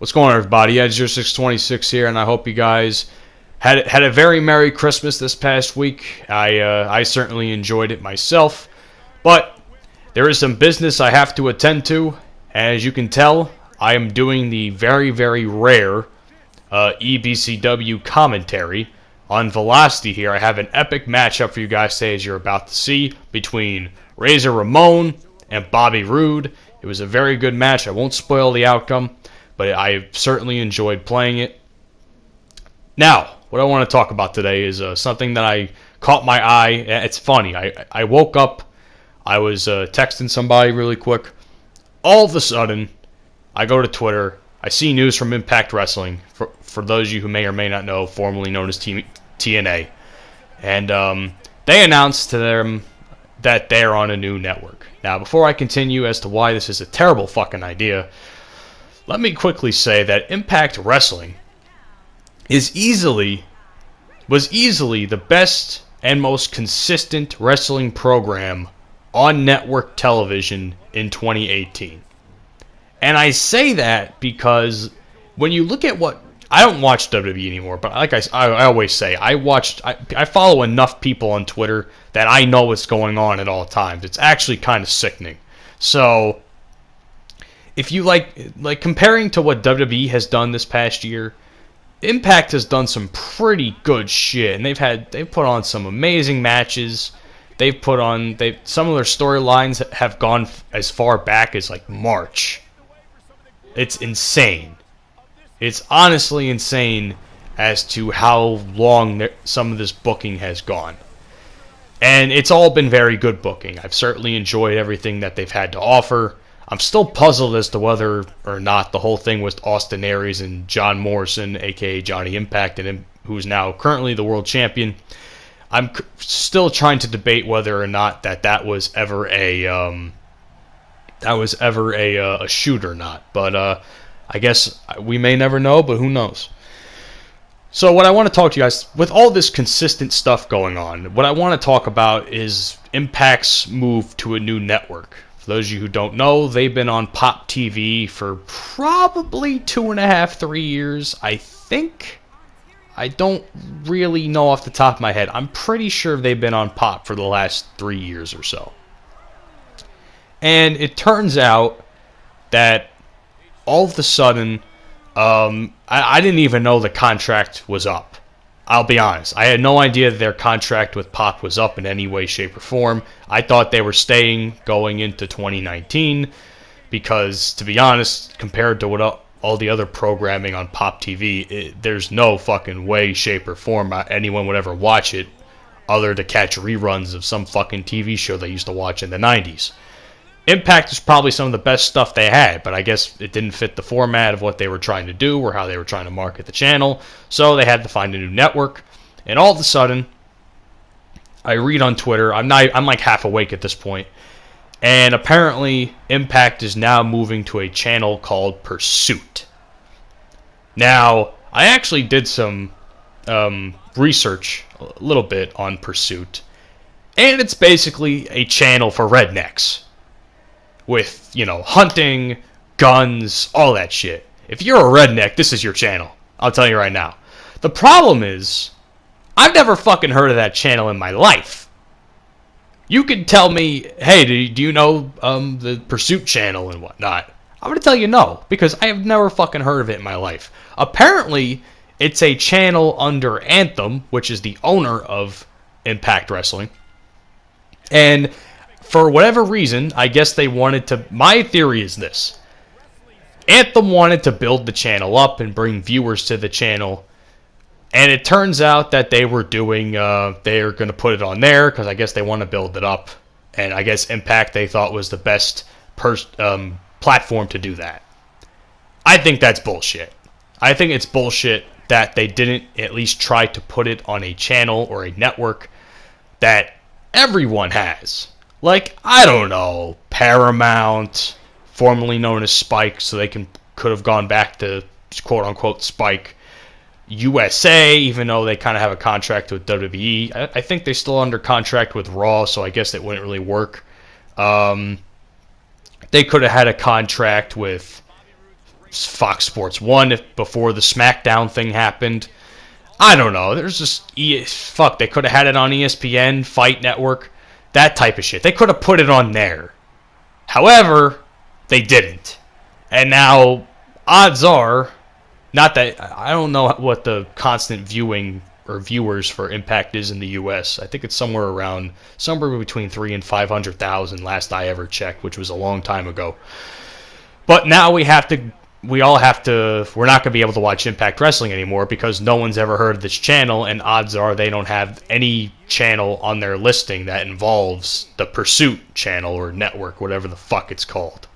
What's going on, everybody? Yeah, 0626 here, and I hope you guys had a very Merry Christmas this past week. I certainly enjoyed it myself, but there is some business I have to attend to. As you can tell, I am doing the very, very rare EBCW commentary on Velocity here. I have an epic matchup for you guys today, as you're about to see, between Razor Ramon and Bobby Roode. It was a very good match. I won't spoil the outcome, but I certainly enjoyed playing it. Now, what I want to talk about today is something that I caught my eye. It's funny. I woke up. I was texting somebody really quick. All of a sudden, I go to Twitter. I see news from Impact Wrestling, for those of you who may or may not know, formerly known as TNA. And they announced to them that they're on a new network. Now, before I continue as to why this is a terrible fucking idea, let me quickly say that Impact Wrestling was easily the best and most consistent wrestling program on network television in 2018. And I say that because when you look at what... I don't watch WWE anymore, but like I always say, I follow enough people on Twitter that I know what's going on at all times. It's actually kind of sickening. So, if you like comparing to what WWE has done this past year, Impact has done some pretty good shit, and they've put on some amazing matches. Some of their storylines have gone as far back as like March. It's insane. It's honestly insane as to how long some of this booking has gone. And it's all been very good booking. I've certainly enjoyed everything that they've had to offer. I'm still puzzled as to whether or not the whole thing with Austin Aries and John Morrison, a.k.a. Johnny Impact, and who's now currently the world champion. I'm still trying to debate whether or not that was ever a shoot or not. But I guess we may never know, but who knows. So what I want to talk to you guys, with all this consistent stuff going on, what I want to talk about is Impact's move to a new network. For those of you who don't know, they've been on Pop TV for probably 2.5, 3 years, I think. I don't really know off the top of my head. I'm pretty sure they've been on Pop for the last 3 years or so. And it turns out that all of a sudden, I didn't even know the contract was up. I'll be honest. I had no idea that their contract with Pop was up in any way, shape, or form. I thought they were staying going into 2019 because, to be honest, compared to what all the other programming on Pop TV, there's no fucking way, shape, or form anyone would ever watch it other to catch reruns of some fucking TV show they used to watch in the 90s. Impact is probably some of the best stuff they had, but I guess it didn't fit the format of what they were trying to do or how they were trying to market the channel, so they had to find a new network. And all of a sudden, I read on Twitter, I'm like half awake at this point, and apparently Impact is now moving to a channel called Pursuit. Now, I actually did some research a little bit on Pursuit, and it's basically a channel for rednecks. With, hunting, guns, all that shit. If you're a redneck, this is your channel. I'll tell you right now. The problem is, I've never fucking heard of that channel in my life. You could tell me, hey, do you know the Pursuit channel and whatnot? I'm going to tell you no, because I have never fucking heard of it in my life. Apparently, it's a channel under Anthem, which is the owner of Impact Wrestling. And for whatever reason, I guess they wanted to... My theory is this. Anthem wanted to build the channel up and bring viewers to the channel. And it turns out that they were doing... they're going to put it on there because I guess they want to build it up. And I guess Impact they thought was the best platform to do that. I think that's bullshit. I think it's bullshit that they didn't at least try to put it on a channel or a network that everyone has. Like, I don't know, Paramount, formerly known as Spike, so they could have gone back to quote-unquote Spike. USA, even though they kind of have a contract with WWE. I think they're still under contract with Raw, so I guess it wouldn't really work. They could have had a contract with Fox Sports 1 before the SmackDown thing happened. I don't know. There's just fuck. They could have had it on ESPN, Fight Network, that type of shit. They could have put it on there. However, they didn't. And now, odds are, not that I don't know what the constant viewing or viewers for Impact is in the U.S. I think it's somewhere between 300,000 and 500,000 last I ever checked, which was a long time ago. But now we're not going to be able to watch Impact Wrestling anymore because no one's ever heard of this channel, and odds are they don't have any channel on their listing that involves the Pursuit channel or network, whatever the fuck it's called.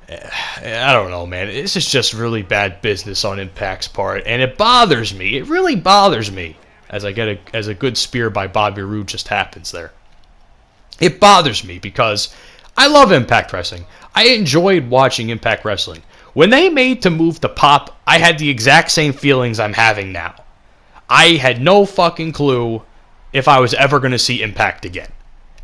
I don't know, man. This is just really bad business on Impact's part, and it bothers me. It really bothers me as a good spear by Bobby Roode just happens there. It bothers me because I love Impact Wrestling. I enjoyed watching Impact Wrestling. When they made the move to Pop, I had the exact same feelings I'm having now. I had no fucking clue if I was ever going to see Impact again.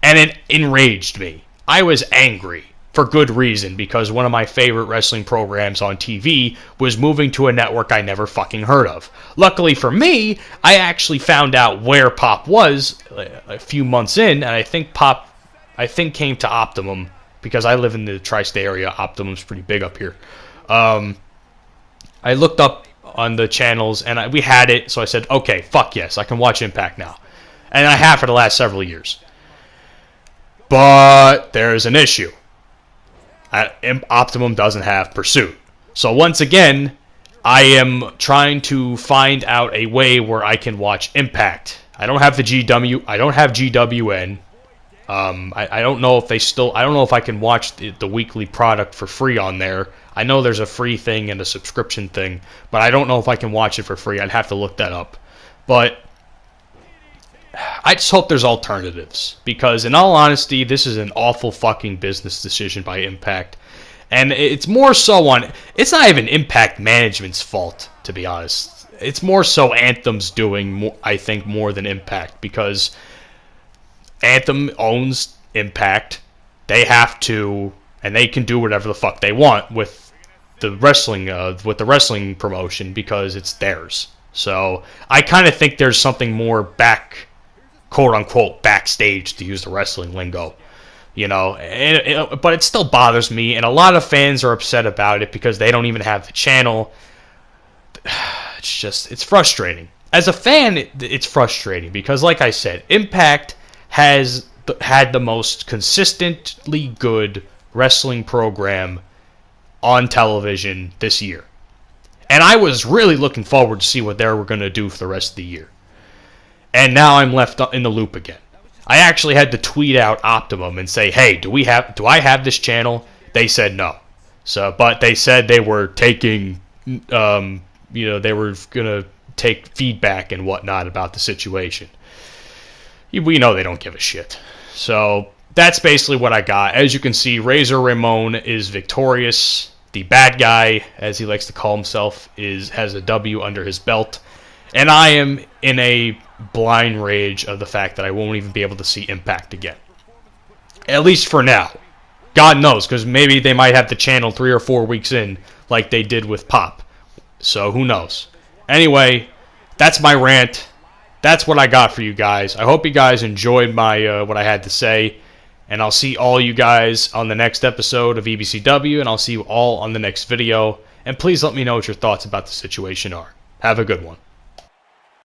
And it enraged me. I was angry. For good reason, because one of my favorite wrestling programs on TV was moving to a network I never fucking heard of. Luckily for me, I actually found out where Pop was a few months in, and I think Pop came to Optimum, because I live in the tri-state area. Optimum's pretty big up here. I looked up on the channels, and we had it, so I said, okay, fuck yes, I can watch Impact now. And I have for the last several years. But there's an issue. Optimum doesn't have Pursuit. So once again, I am trying to find out a way where I can watch Impact. I don't have the GW. I don't have GWN. I don't know if I don't know if I can watch the weekly product for free on there. I know there's a free thing and a subscription thing, but I don't know if I can watch it for free. I'd have to look that up. But I just hope there's alternatives, because in all honesty, this is an awful fucking business decision by Impact. And it's more so it's not even Impact Management's fault, to be honest. It's more so Anthem's doing, I think, more than Impact, because Anthem owns Impact. They have to, and they can do whatever the fuck they want with the wrestling promotion, because it's theirs. So I kind of think there's something more quote-unquote backstage, to use the wrestling lingo, but it still bothers me, and a lot of fans are upset about it because they don't even have the channel. It's frustrating. As a fan, it's frustrating because, like I said, Impact has had the most consistently good wrestling program on television this year. And I was really looking forward to see what they were going to do for the rest of the year. And now I'm left in the loop again. I actually had to tweet out Optimum and say, "Hey, do I have this channel?" They said no. But they said they were taking, they were gonna take feedback and whatnot about the situation. We know they don't give a shit. So that's basically what I got. As you can see, Razor Ramon is victorious. The bad guy, as he likes to call himself, has a W under his belt. And I am in a blind rage of the fact that I won't even be able to see Impact again. At least for now. God knows, because maybe they might have the channel 3 or 4 weeks in, like they did with Pop. So who knows? Anyway, that's my rant. That's what I got for you guys. I hope you guys enjoyed my what I had to say. And I'll see all you guys on the next episode of EBCW, and I'll see you all on the next video. And please let me know what your thoughts about the situation are. Have a good one.